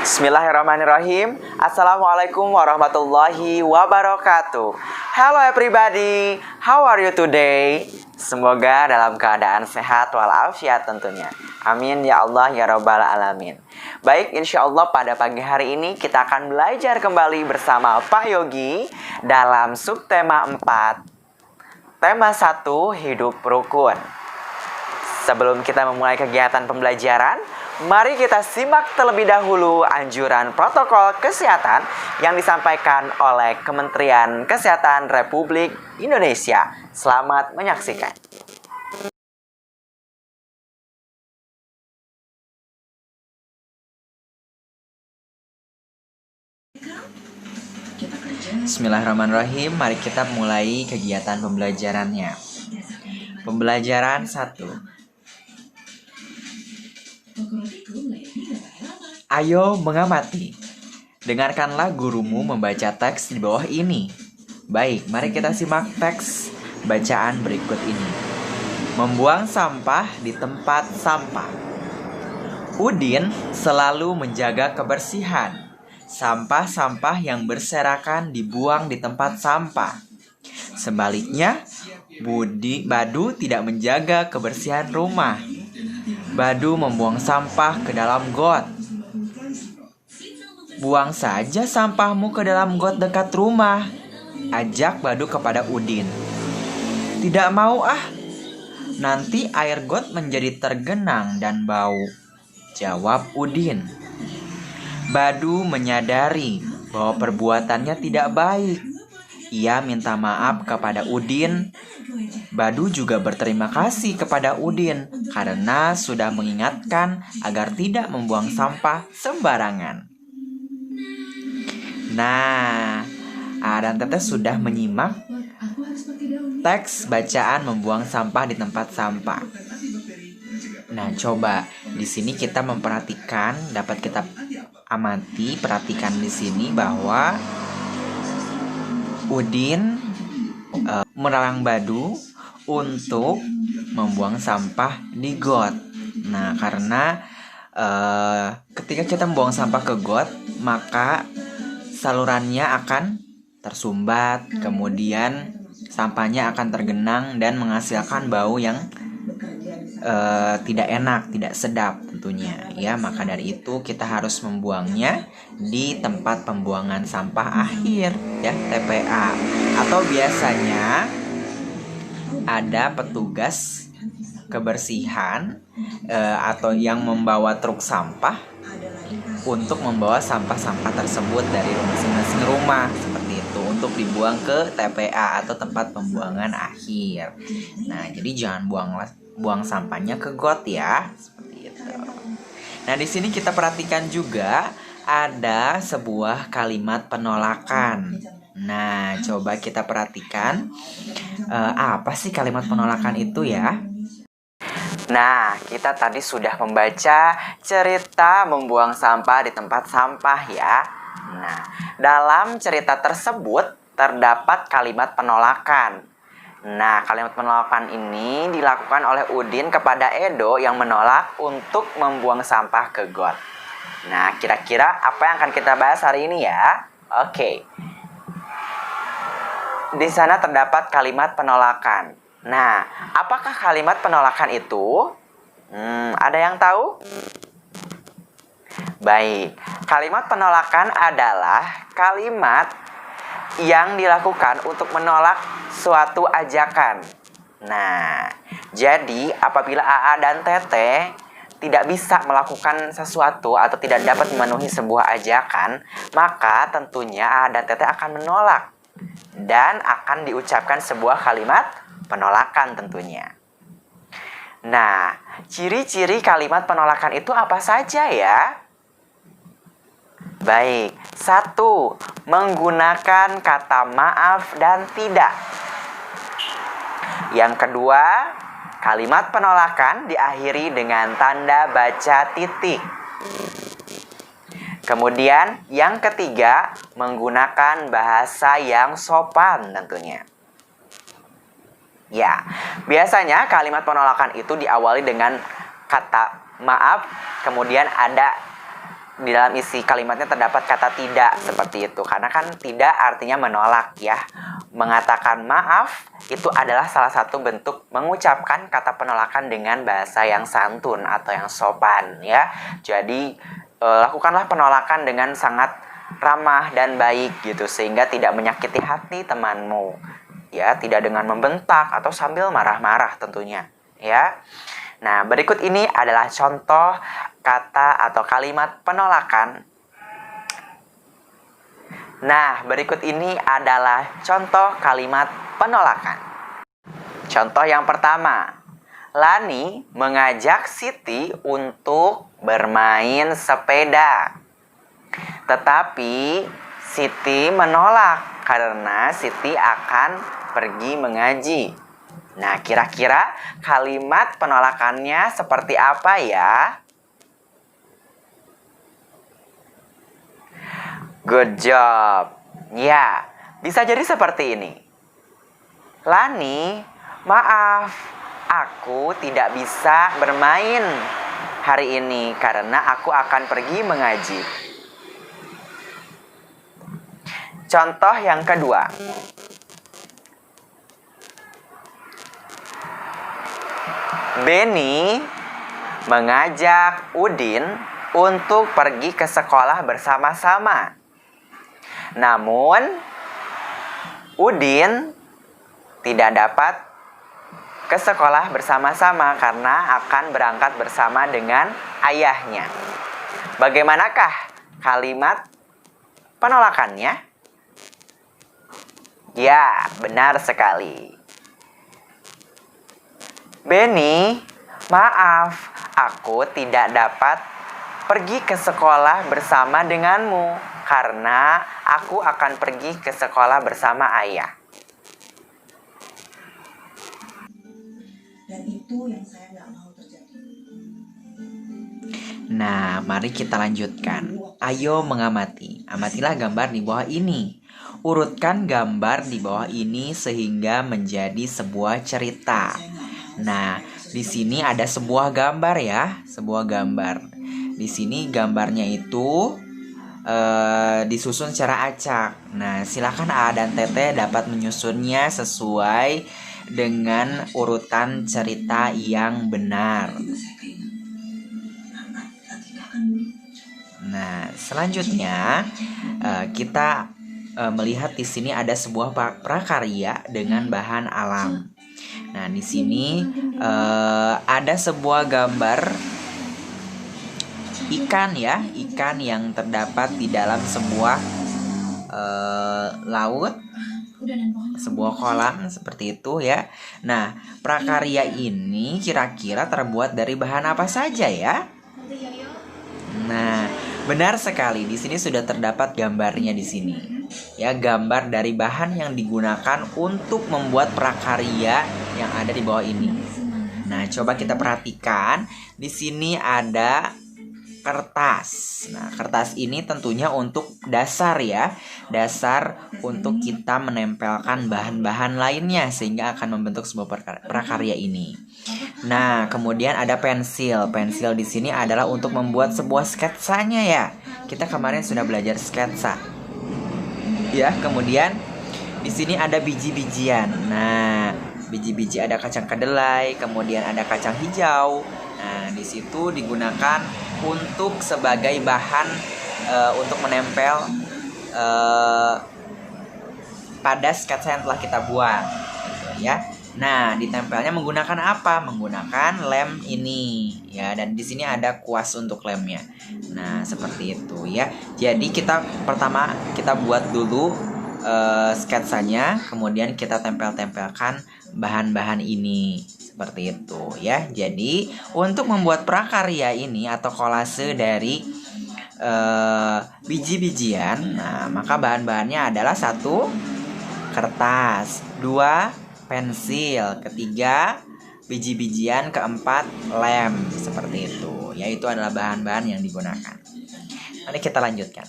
Bismillahirrahmanirrahim. Assalamualaikum warahmatullahi wabarakatuh. Hello everybody, how are you today? Semoga dalam keadaan sehat walafiat tentunya. Amin ya Allah ya Rabbal alamin. Baik, insya Allah pada pagi hari ini kita akan belajar kembali bersama Pak Yogi dalam subtema 4, tema 1, hidup rukun. Sebelum kita memulai kegiatan pembelajaran, mari kita simak terlebih dahulu anjuran protokol kesehatan yang disampaikan oleh Kementerian Kesehatan Republik Indonesia. Selamat menyaksikan. Bismillahirrahmanirrahim. Mari kita mulai kegiatan pembelajarannya. Pembelajaran 1. Ayo mengamati. Dengarkanlah gurumu membaca teks di bawah ini. Baik, mari kita simak teks bacaan berikut ini. Membuang sampah di tempat sampah. Udin selalu menjaga kebersihan. Sampah-sampah yang berserakan dibuang di tempat sampah. Sebaliknya, Badu tidak menjaga kebersihan rumah. Badu membuang sampah ke dalam got. Buang saja sampahmu ke dalam got dekat rumah, ajak Badu kepada Udin. Tidak mau ah, nanti air got menjadi tergenang dan bau, jawab Udin. Badu menyadari bahwa perbuatannya tidak baik. Ia minta maaf kepada Udin. Badu juga berterima kasih kepada Udin karena sudah mengingatkan agar tidak membuang sampah sembarangan. Nah, dan Teteh sudah menyimak teks bacaan membuang sampah di tempat sampah. Nah, coba di sini kita memperhatikan, dapat kita amati, perhatikan di sini bahwa Udin melarang Badu untuk membuang sampah di got. Nah, karena ketika kita membuang sampah ke got, maka salurannya akan tersumbat, kemudian sampahnya akan tergenang dan menghasilkan bau yang tidak enak, tidak sedap tentunya. Ya, maka dari itu kita harus membuangnya di tempat pembuangan sampah akhir, ya, TPA. Atau biasanya ada petugas kebersihan atau yang membawa truk sampah untuk membawa sampah-sampah tersebut dari masing-masing rumah seperti itu untuk dibuang ke TPA atau tempat pembuangan akhir. Nah, jadi jangan buang sampahnya ke got ya, seperti itu. Nah, di sini kita perhatikan juga ada sebuah kalimat penolakan. Nah, coba kita perhatikan apa sih kalimat penolakan itu ya? Nah, kita tadi sudah membaca cerita membuang sampah di tempat sampah ya. Nah, dalam cerita tersebut terdapat kalimat penolakan. Nah, kalimat penolakan ini dilakukan oleh Udin kepada Edo yang menolak untuk membuang sampah ke got. Nah, kira-kira apa yang akan kita bahas hari ini ya? Oke. Di sana terdapat kalimat penolakan. Nah, apakah kalimat penolakan itu? Ada yang tahu? Baik, kalimat penolakan adalah kalimat yang dilakukan untuk menolak suatu ajakan. Nah, jadi apabila AA dan Teteh tidak bisa melakukan sesuatu atau tidak dapat memenuhi sebuah ajakan, maka tentunya AA dan Teteh akan menolak dan akan diucapkan sebuah kalimat penolakan tentunya. Nah, ciri-ciri kalimat penolakan itu apa saja ya? Baik, 1. Menggunakan kata maaf dan tidak. Yang kedua, kalimat penolakan diakhiri dengan tanda baca titik. Kemudian, yang ketiga, menggunakan bahasa yang sopan tentunya. Ya, biasanya kalimat penolakan itu diawali dengan kata maaf, kemudian ada di dalam isi kalimatnya terdapat kata tidak seperti itu. Karena kan tidak artinya menolak ya. Mengatakan maaf itu adalah salah satu bentuk mengucapkan kata penolakan dengan bahasa yang santun atau yang sopan ya. Jadi lakukanlah penolakan dengan sangat ramah dan baik gitu, sehingga tidak menyakiti hati temanmu. Ya, tidak dengan membentak atau sambil marah-marah tentunya ya. Nah, berikut ini adalah contoh kata atau kalimat penolakan. Nah, berikut ini adalah contoh kalimat penolakan. Contoh yang pertama, Lani mengajak Siti untuk bermain sepeda. Tetapi Siti menolak karena Siti akan pergi mengaji. Nah, kira-kira kalimat penolakannya seperti apa ya? Good job. Ya, bisa jadi seperti ini. Lani, maaf, aku tidak bisa bermain hari ini karena aku akan pergi mengaji. Contoh yang kedua. Beni mengajak Udin untuk pergi ke sekolah bersama-sama. Namun, Udin tidak dapat ke sekolah bersama-sama karena akan berangkat bersama dengan ayahnya. Bagaimanakah kalimat penolakannya? Ya, benar sekali. Beni, maaf, aku tidak dapat pergi ke sekolah bersama denganmu karena aku akan pergi ke sekolah bersama ayah. Dan itu yang saya nggak mau terjadi. Nah, mari kita lanjutkan. Ayo mengamati. Amatilah gambar di bawah ini. Urutkan gambar di bawah ini sehingga menjadi sebuah cerita. Nah, di sini ada sebuah gambar ya, sebuah gambar. Di sini gambarnya itu disusun secara acak. Nah, silakan A dan Tete dapat menyusunnya sesuai dengan urutan cerita yang benar. Nah, selanjutnya kita melihat di sini ada sebuah prakarya dengan bahan alam. Nah, di sini ada sebuah gambar ikan ya, ikan yang terdapat di dalam sebuah laut, sebuah kolam seperti itu ya. Nah, prakarya ini kira-kira terbuat dari bahan apa saja ya? Nah, benar sekali. Di sini sudah terdapat gambarnya di sini. Ya, gambar dari bahan yang digunakan untuk membuat prakarya yang ada di bawah ini. Nah, coba kita perhatikan. Di sini ada kertas. Nah, kertas ini tentunya untuk dasar ya. Dasar untuk kita menempelkan bahan-bahan lainnya sehingga akan membentuk sebuah prakarya ini. Nah, kemudian ada pensil. Pensil di sini adalah untuk membuat sebuah sketsanya ya. Kita kemarin sudah belajar sketsa. Ya, kemudian di sini ada biji-bijian. Nah, biji-biji ada kacang kedelai, kemudian ada kacang hijau. Nah, di situ digunakan untuk sebagai bahan untuk menempel pada sketsa yang telah kita buat, gitu ya. Nah, ditempelnya menggunakan apa? Menggunakan lem ini, ya. Dan di sini ada kuas untuk lemnya. Nah, seperti itu ya. Jadi pertama kita buat dulu sketsanya, kemudian kita tempelkan bahan-bahan ini. Seperti itu ya. Jadi untuk membuat prakarya ini atau kolase dari biji-bijian, nah maka bahan-bahannya adalah 1 kertas, 2 pensil, 3 biji-bijian, 4 lem, seperti itu. Yaitu adalah bahan-bahan yang digunakan. Mari kita lanjutkan.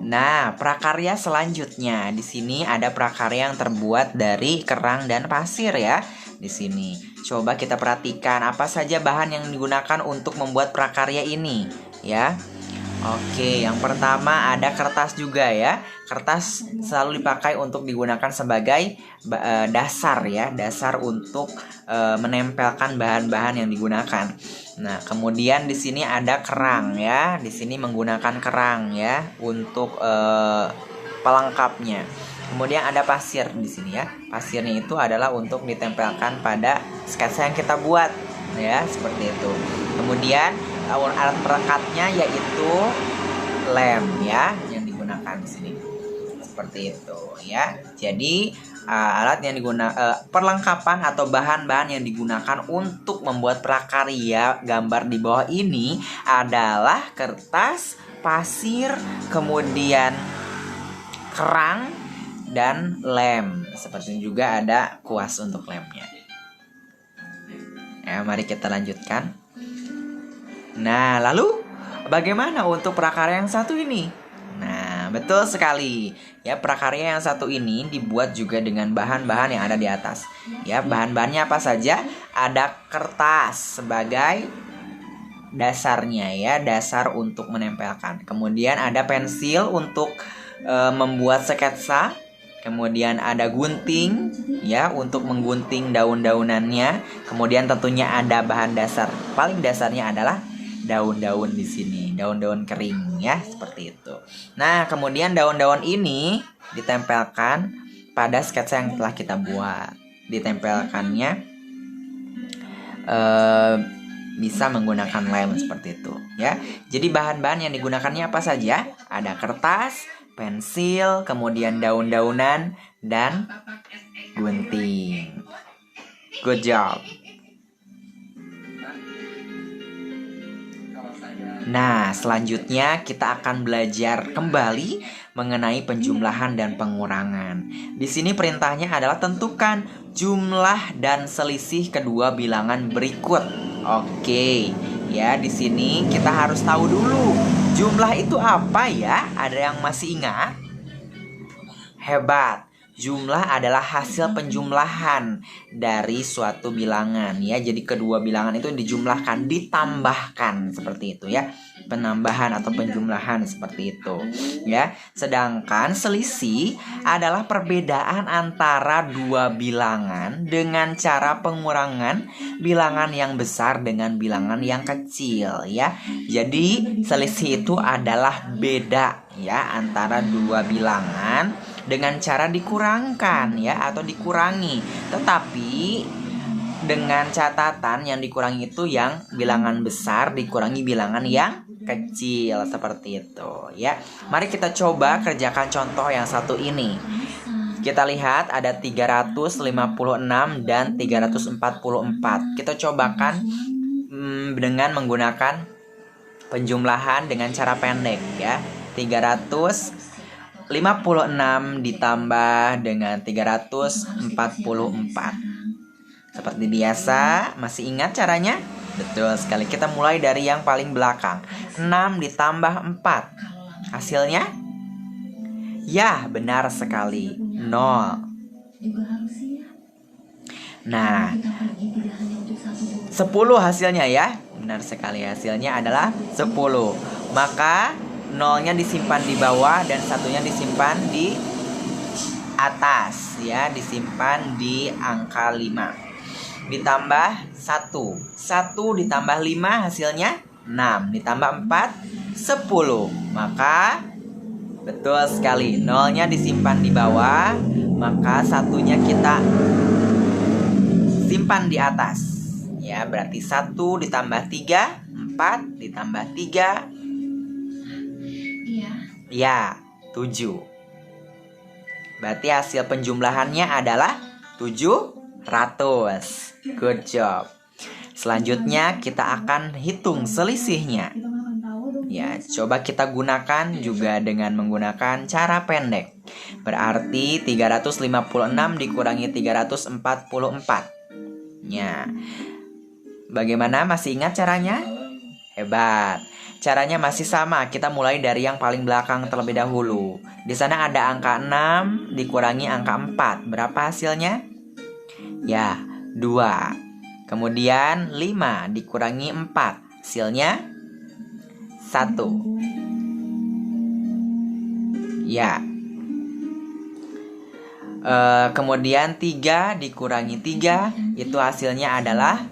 Nah, prakarya selanjutnya di sini ada prakarya yang terbuat dari kerang dan pasir ya. Di sini, coba kita perhatikan apa saja bahan yang digunakan untuk membuat prakarya ini. ya. Oke, yang pertama ada kertas juga ya. Kertas selalu dipakai untuk digunakan sebagai dasar ya, dasar untuk menempelkan bahan-bahan yang digunakan. Nah, kemudian di sini ada kerang ya. Di sini menggunakan kerang ya untuk pelengkapnya. Kemudian ada pasir di sini ya. Pasirnya itu adalah untuk ditempelkan pada sketsa yang kita buat ya, seperti itu. Kemudian alat perekatnya yaitu lem ya yang digunakan di sini. Seperti itu ya. Jadi alat yang digunakan perlengkapan atau bahan-bahan yang digunakan untuk membuat prakarya gambar di bawah ini adalah kertas, pasir, kemudian kerang dan lem. Seperti juga ada kuas untuk lemnya. Ya, mari kita lanjutkan. Nah, lalu bagaimana untuk prakarya yang satu ini? Nah, betul sekali. Ya, prakarya yang satu ini dibuat juga dengan bahan-bahan yang ada di atas. Ya, bahan-bahannya apa saja? Ada kertas sebagai dasarnya ya, dasar untuk menempelkan. Kemudian ada pensil untuk membuat sketsa. Kemudian ada gunting ya untuk menggunting daun-daunannya. Kemudian tentunya ada bahan dasar. Paling dasarnya adalah daun-daun di sini, daun-daun kering ya, seperti itu. Nah, kemudian daun-daun ini ditempelkan pada sketsa yang telah kita buat. Ditempelkannya bisa menggunakan lem seperti itu ya. Jadi bahan-bahan yang digunakannya apa saja? Ada kertas, pensil, kemudian daun-daunan dan gunting. Good job. Nah, selanjutnya kita akan belajar kembali mengenai penjumlahan dan pengurangan. Di sini perintahnya adalah tentukan jumlah dan selisih kedua bilangan berikut. Oke, ya di sini kita harus tahu dulu jumlah itu apa ya? Ada yang masih ingat? Hebat. Jumlah adalah hasil penjumlahan dari suatu bilangan ya. Jadi kedua bilangan itu dijumlahkan, ditambahkan seperti itu ya. Penambahan atau penjumlahan seperti itu ya. Sedangkan selisih adalah perbedaan antara dua bilangan dengan cara pengurangan bilangan yang besar dengan bilangan yang kecil ya. Jadi selisih itu adalah beda ya antara dua bilangan dengan cara dikurangkan ya atau dikurangi. Tetapi dengan catatan yang dikurangi itu yang bilangan besar dikurangi bilangan yang kecil seperti itu ya. Mari kita coba kerjakan contoh yang satu ini. Kita lihat ada 356 dan 344. Kita cobakan dengan menggunakan penjumlahan dengan cara pendek ya. 356 ditambah dengan 344. Seperti biasa, masih ingat caranya? Betul sekali. Kita mulai dari yang paling belakang. 6 ditambah 4. Hasilnya? Ya, benar sekali. 0. Nah, 10 hasilnya ya. Benar sekali, hasilnya adalah 10. Maka 0-nya disimpan di bawah dan 1-nya disimpan di atas ya, disimpan di angka 5. Ditambah 1. 1 ditambah 5 hasilnya 6. Ditambah 4 10. Maka betul sekali, 0-nya disimpan di bawah, maka 1-nya kita simpan di atas. Ya, berarti 1 ditambah 3 4 ditambah 3 ya, 7. Berarti hasil penjumlahannya adalah 700. Good job. Selanjutnya kita akan hitung selisihnya. Ya, coba kita gunakan juga dengan menggunakan cara pendek. Berarti 356 dikurangi 344. Ya. Bagaimana? Masih ingat caranya? Hebat. Caranya masih sama, kita mulai dari yang paling belakang terlebih dahulu. Di sana ada angka 6 dikurangi angka 4. Berapa hasilnya? Ya, 2. Kemudian 5 dikurangi 4. Hasilnya Ya. Kemudian 3 dikurangi 3 itu hasilnya adalah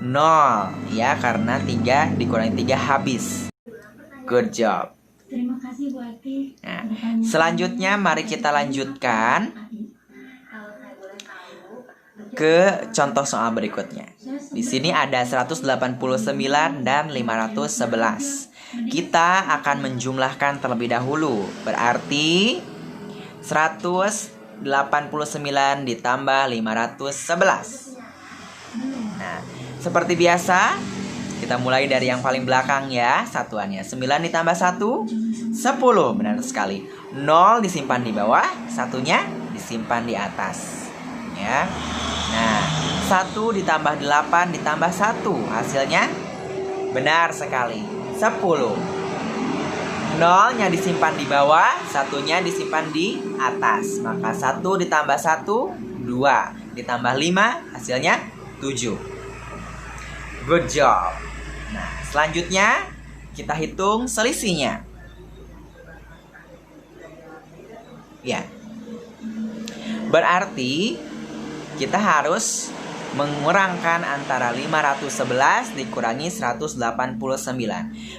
0 ya, karena 3 dikurangi 3 habis. Good job. Terima kasih Bu Ati. Nah, selanjutnya mari kita lanjutkan ke contoh soal berikutnya. Di sini ada 189 dan 511. Kita akan menjumlahkan terlebih dahulu. Berarti 189 ditambah 511. Nah, seperti biasa, kita mulai dari yang paling belakang ya, satuannya. 9 ditambah 1, 10. Benar sekali. 0 disimpan di bawah, satunya disimpan di atas. Ya. Nah, 1 ditambah 8 ditambah 1. Hasilnya benar sekali, 10. 0-nya disimpan di bawah, satunya disimpan di atas. Maka 1 ditambah 1, 2. Ditambah 5, hasilnya 7. Good job. Nah, selanjutnya kita hitung selisihnya. Ya. Berarti kita harus mengurangkan antara 511 dikurangi 189.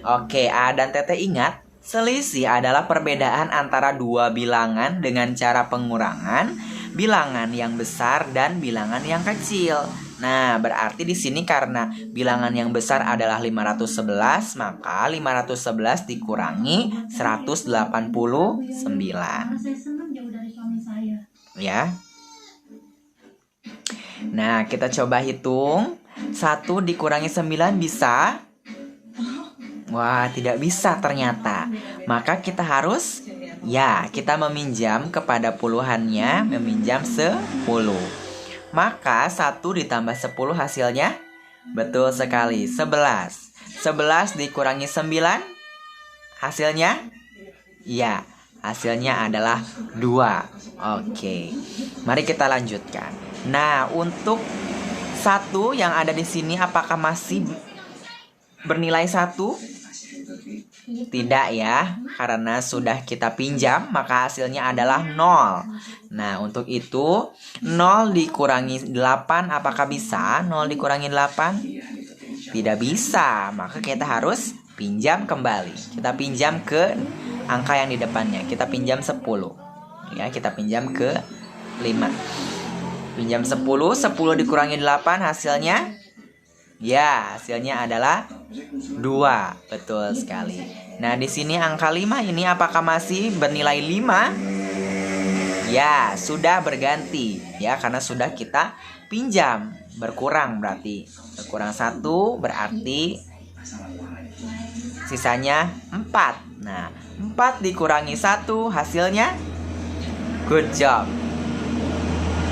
Oke, A dan Tete ingat, selisih adalah perbedaan antara dua bilangan dengan cara pengurangan bilangan yang besar dan bilangan yang kecil. Nah, berarti di sini karena bilangan yang besar adalah 511, maka 511 dikurangi 189. Saya senang jauh dari suami saya. Ya. Nah, kita coba hitung. 1 dikurangi 9 bisa? Wah, tidak bisa ternyata. Maka kita harus, kita meminjam kepada puluhannya, meminjam 10. Maka 1 ditambah 10 hasilnya? Betul sekali, 11. 11 dikurangi 9 hasilnya? Ya, hasilnya adalah 2. Oke, mari kita lanjutkan. Nah, untuk 1 yang ada di sini apakah masih bernilai 1? Tidak ya, karena sudah kita pinjam, maka hasilnya adalah 0. Nah, untuk itu 0 dikurangi 8 apakah bisa? 0 dikurangi 8? Tidak bisa, maka kita harus pinjam kembali. Kita pinjam ke angka yang di depannya. Kita pinjam 10. Ya, kita pinjam ke 5. Pinjam 10, 10 dikurangi 8 hasilnya? Ya, hasilnya adalah 2. Betul sekali. Nah, di sini angka 5 ini apakah masih bernilai 5? Ya, sudah berganti. Ya, karena sudah kita pinjam. Berkurang berarti. Berkurang 1 berarti sisanya 4. Nah, 4 dikurangi 1 hasilnya? Good job.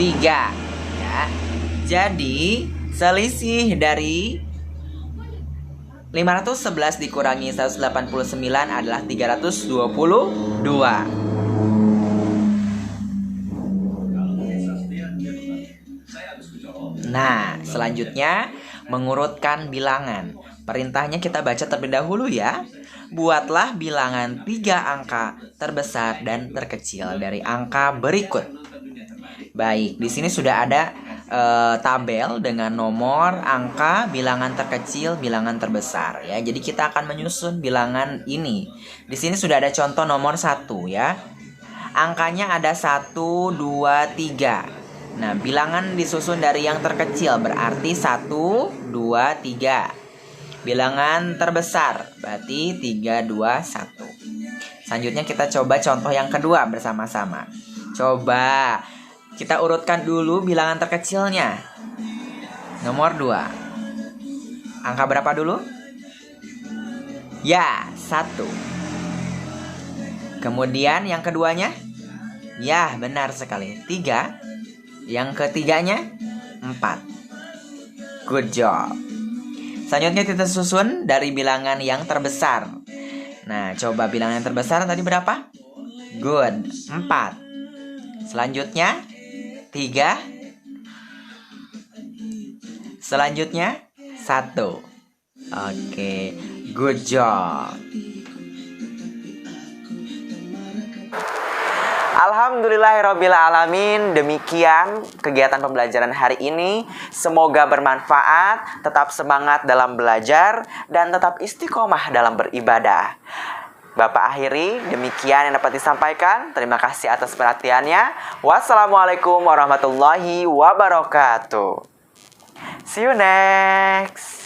3. Ya. Jadi selisih dari 511 dikurangi 189 adalah 322. Nah, selanjutnya mengurutkan bilangan. Perintahnya kita baca terlebih dahulu ya. Buatlah bilangan 3 angka terbesar dan terkecil dari angka berikut. Baik, di sini sudah ada tabel dengan nomor, angka, bilangan terkecil, bilangan terbesar ya. Jadi kita akan menyusun bilangan ini. Di sini sudah ada contoh nomor 1 ya. Angkanya ada 1, 2, 3. Nah, bilangan disusun dari yang terkecil berarti 1, 2, 3. Bilangan terbesar berarti 3, 2, 1. Selanjutnya kita coba contoh yang kedua bersama-sama. Coba kita urutkan dulu bilangan terkecilnya. Nomor 2. Angka berapa dulu? Ya, 1. Kemudian yang keduanya? Ya, benar sekali, 3. Yang ketiganya? 4. Good job. Selanjutnya kita susun dari bilangan yang terbesar. Nah, coba bilangan yang terbesar tadi berapa? Good, 4. Selanjutnya 3. Selanjutnya 1. Oke, Good job. Alhamdulillahirrabbilalamin. Demikian kegiatan pembelajaran hari ini. Semoga bermanfaat. Tetap semangat dalam belajar dan tetap istiqomah dalam beribadah. Bapak akhiri, demikian yang dapat disampaikan. Terima kasih atas perhatiannya. Wassalamualaikum warahmatullahi wabarakatuh. See you next.